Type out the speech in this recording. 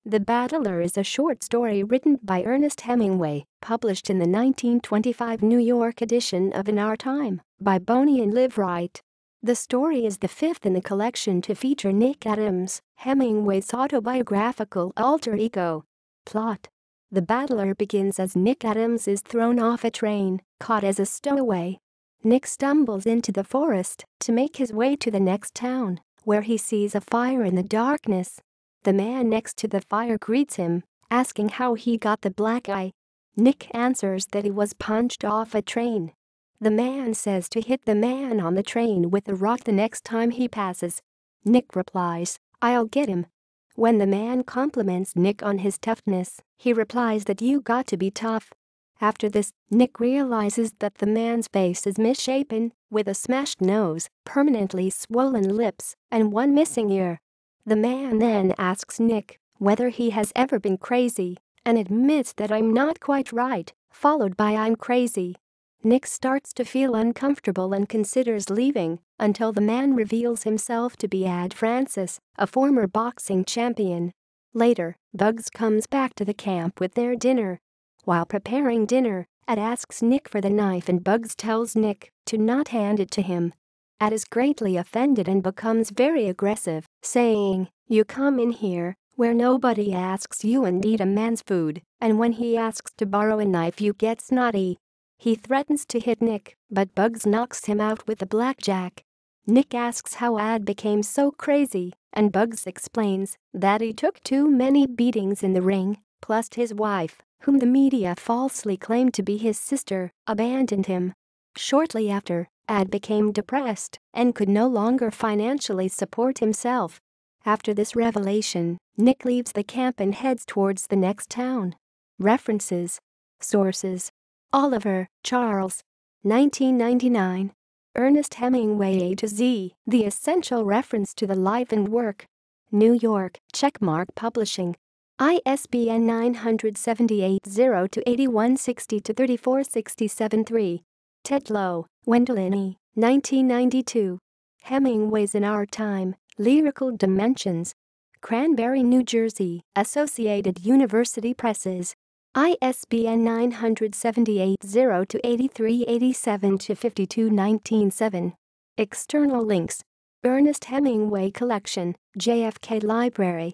The Battler is a short story written by Ernest Hemingway, published in the 1925 New York edition of In Our Time by Boni Liveright. The story is the fifth in the collection to feature Nick Adams, Hemingway's autobiographical alter ego. Plot: The Battler begins as Nick Adams is thrown off a train, caught as a stowaway. Nick stumbles into the forest to make his way to the next town, where he sees a fire in the darkness. The man next to the fire greets him, asking how he got the black eye. Nick answers that he was punched off a train. The man says to hit the man on the train with a rock the next time he passes. Nick replies, "I'll get him." When the man compliments Nick on his toughness, he replies that "You got to be tough." After this, Nick realizes that the man's face is misshapen, with a smashed nose, permanently swollen lips, and one missing ear. The man then asks Nick whether he has ever been crazy, and admits that "I'm not quite right," followed by "I'm crazy." Nick starts to feel uncomfortable and considers leaving, until the man reveals himself to be Ad Francis, a former boxing champion. Later, Bugs comes back to the camp with their dinner. While preparing dinner, Ad asks Nick for the knife and Bugs tells Nick to not hand it to him. Ad is greatly offended and becomes very aggressive, saying, "You come in here, where nobody asks you and eat a man's food, and when he asks to borrow a knife you get snotty." He threatens to hit Nick, but Bugs knocks him out with a blackjack. Nick asks how Ad became so crazy, and Bugs explains that he took too many beatings in the ring, plus his wife, whom the media falsely claimed to be his sister, abandoned him. Shortly after, Ad became depressed and could no longer financially support himself. After this revelation, Nick leaves the camp and heads towards the next town. References. Sources: Oliver, Charles. 1999. Ernest Hemingway A to Z, The Essential Reference to the Life and Work. New York, Checkmark Publishing. ISBN 978-0-8160-3467-3. Tetlow, Gwendolyn E. 1992. Hemingway's In Our Time, Lyrical Dimensions. Cranberry, New Jersey, Associated University Presses. ISBN 978-0-8387-52997. External links: Ernest Hemingway Collection, JFK Library.